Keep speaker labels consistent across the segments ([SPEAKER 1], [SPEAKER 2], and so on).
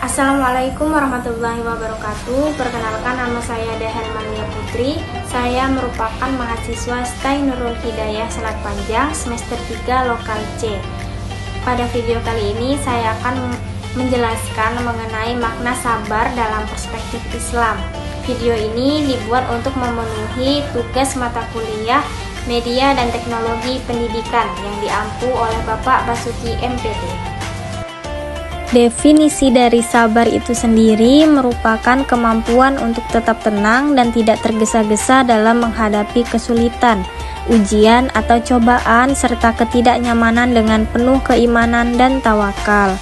[SPEAKER 1] Assalamualaikum warahmatullahi wabarakatuh. Perkenalkan, nama saya Dehan Mania Putri. Saya merupakan mahasiswa STAI Nurul Hidayah Selat Panjang semester 3 Lokal C. Pada video kali ini saya akan menjelaskan mengenai makna sabar dalam perspektif Islam. Video ini dibuat untuk memenuhi tugas mata kuliah Media dan Teknologi Pendidikan yang diampu oleh Bapak Basuki MPT. Definisi dari sabar itu sendiri merupakan kemampuan untuk tetap tenang dan tidak tergesa-gesa dalam menghadapi kesulitan, ujian atau cobaan, serta ketidaknyamanan dengan penuh keimanan dan tawakal.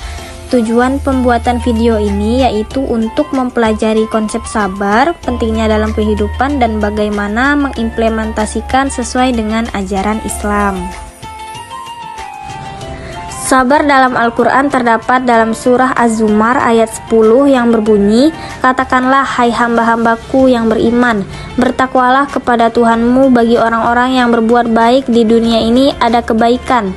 [SPEAKER 1] Tujuan pembuatan video ini yaitu untuk mempelajari konsep sabar, pentingnya dalam kehidupan, dan bagaimana mengimplementasikan sesuai dengan ajaran Islam. Sabar dalam Al-Quran terdapat dalam surah Az-Zumar ayat 10 yang berbunyi, "Katakanlah, hai hamba-hambaku yang beriman, bertakwalah kepada Tuhanmu, bagi orang-orang yang berbuat baik di dunia ini ada kebaikan,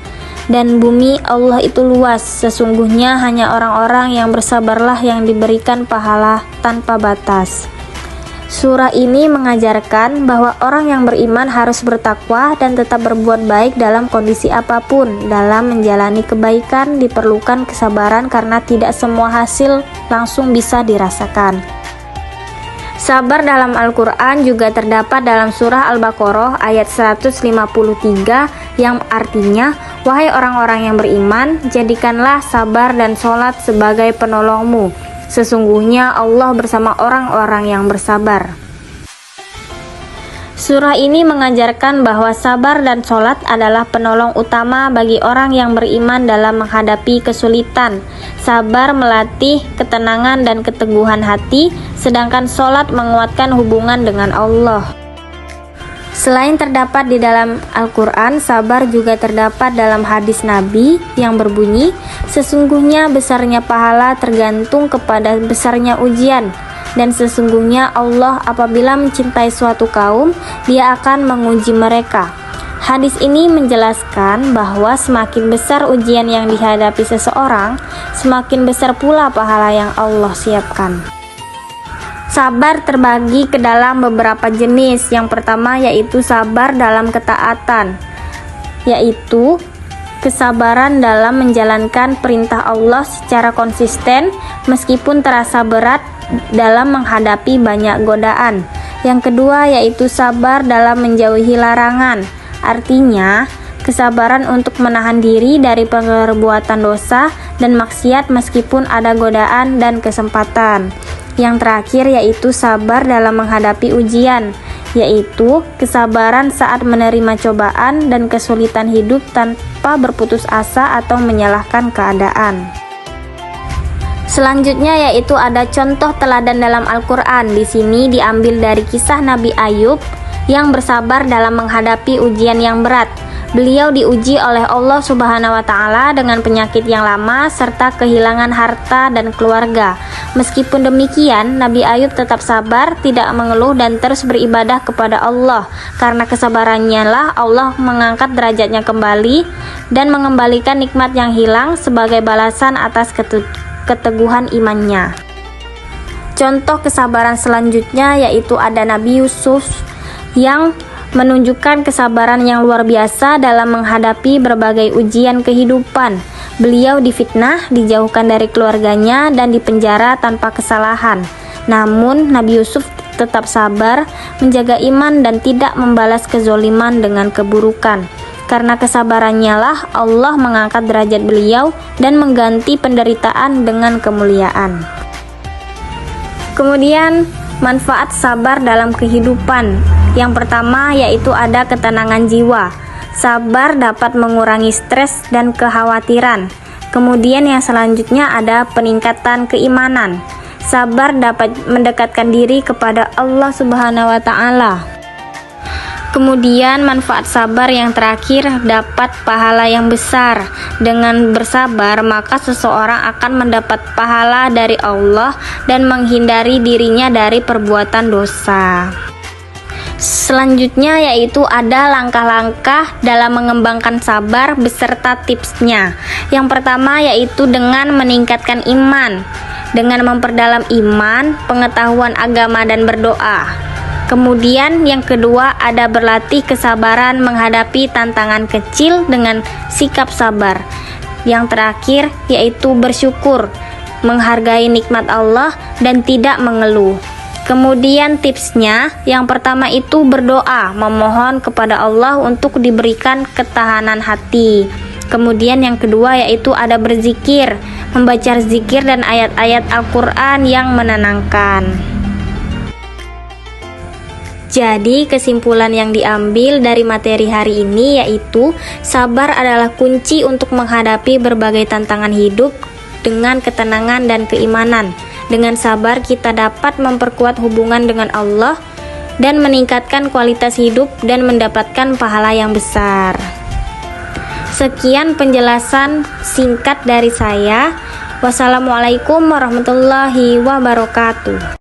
[SPEAKER 1] dan bumi Allah itu luas, sesungguhnya hanya orang-orang yang bersabarlah yang diberikan pahala tanpa batas." Surah ini mengajarkan bahwa orang yang beriman harus bertakwa dan tetap berbuat baik dalam kondisi apapun. Dalam menjalani kebaikan diperlukan kesabaran karena tidak semua hasil langsung bisa dirasakan. Sabar dalam Al-Quran juga terdapat dalam surah Al-Baqarah ayat 153 yang artinya, "Wahai orang-orang yang beriman, jadikanlah sabar dan sholat sebagai penolongmu. Sesungguhnya Allah bersama orang-orang yang bersabar." Surah ini mengajarkan bahwa sabar dan sholat adalah penolong utama bagi orang yang beriman dalam menghadapi kesulitan. Sabar melatih ketenangan dan keteguhan hati, sedangkan sholat menguatkan hubungan dengan Allah. Selain terdapat di dalam Al-Quran, sabar juga terdapat dalam hadis Nabi yang berbunyi, "Sesungguhnya besarnya pahala tergantung kepada besarnya ujian, dan sesungguhnya Allah apabila mencintai suatu kaum, Dia akan menguji mereka." Hadis ini menjelaskan bahwa semakin besar ujian yang dihadapi seseorang, semakin besar pula pahala yang Allah siapkan. Sabar terbagi ke dalam beberapa jenis. Yang pertama yaitu sabar dalam ketaatan, yaitu kesabaran dalam menjalankan perintah Allah secara konsisten meskipun terasa berat dalam menghadapi banyak godaan. Yang kedua yaitu sabar dalam menjauhi larangan, artinya kesabaran untuk menahan diri dari perbuatan dosa dan maksiat meskipun ada godaan dan kesempatan. Yang terakhir yaitu sabar dalam menghadapi ujian, yaitu kesabaran saat menerima cobaan dan kesulitan hidup tanpa berputus asa atau menyalahkan keadaan. Selanjutnya yaitu ada contoh teladan dalam Al-Quran. Di sini diambil dari kisah Nabi Ayub yang bersabar dalam menghadapi ujian yang berat. Beliau diuji oleh Allah Subhanahu wa Ta'ala dengan penyakit yang lama serta kehilangan harta dan keluarga. Meskipun demikian, Nabi Ayub tetap sabar, tidak mengeluh, dan terus beribadah kepada Allah. Karena kesabarannya lah Allah mengangkat derajatnya kembali dan mengembalikan nikmat yang hilang sebagai balasan atas keteguhan imannya. Contoh kesabaran selanjutnya yaitu ada Nabi Yusuf yang menunjukkan kesabaran yang luar biasa dalam menghadapi berbagai ujian kehidupan. Beliau difitnah, dijauhkan dari keluarganya, dan dipenjara tanpa kesalahan. Namun Nabi Yusuf tetap sabar, menjaga iman, dan tidak membalas kezoliman dengan keburukan. Karena kesabarannya lah Allah mengangkat derajat beliau dan mengganti penderitaan dengan kemuliaan. Kemudian manfaat sabar dalam kehidupan. Yang pertama yaitu ada ketenangan jiwa. Sabar dapat mengurangi stres dan kekhawatiran. Kemudian yang selanjutnya ada peningkatan keimanan. Sabar dapat mendekatkan diri kepada Allah Subhanahu wa Ta'ala. Kemudian manfaat sabar yang terakhir dapat pahala yang besar. Dengan bersabar maka seseorang akan mendapat pahala dari Allah dan menghindari dirinya dari perbuatan dosa. Selanjutnya yaitu ada langkah-langkah dalam mengembangkan sabar beserta tipsnya. Yang pertama yaitu dengan meningkatkan iman. dengan memperdalam iman, pengetahuan agama dan berdoa. Kemudian yang kedua ada berlatih kesabaran menghadapi tantangan kecil dengan sikap sabar. Yang terakhir yaitu bersyukur, menghargai nikmat Allah dan tidak mengeluh. Kemudian tipsnya, yang pertama itu berdoa, memohon kepada Allah untuk diberikan ketahanan hati. Kemudian yang kedua yaitu ada berzikir, membaca zikir dan ayat-ayat Al-Quran yang menenangkan. Jadi kesimpulan yang diambil dari materi hari ini yaitu sabar adalah kunci untuk menghadapi berbagai tantangan hidup dengan ketenangan dan keimanan. Dengan sabar kita dapat memperkuat hubungan dengan Allah dan meningkatkan kualitas hidup dan mendapatkan pahala yang besar. Sekian penjelasan singkat dari saya. Wassalamualaikum warahmatullahi wabarakatuh.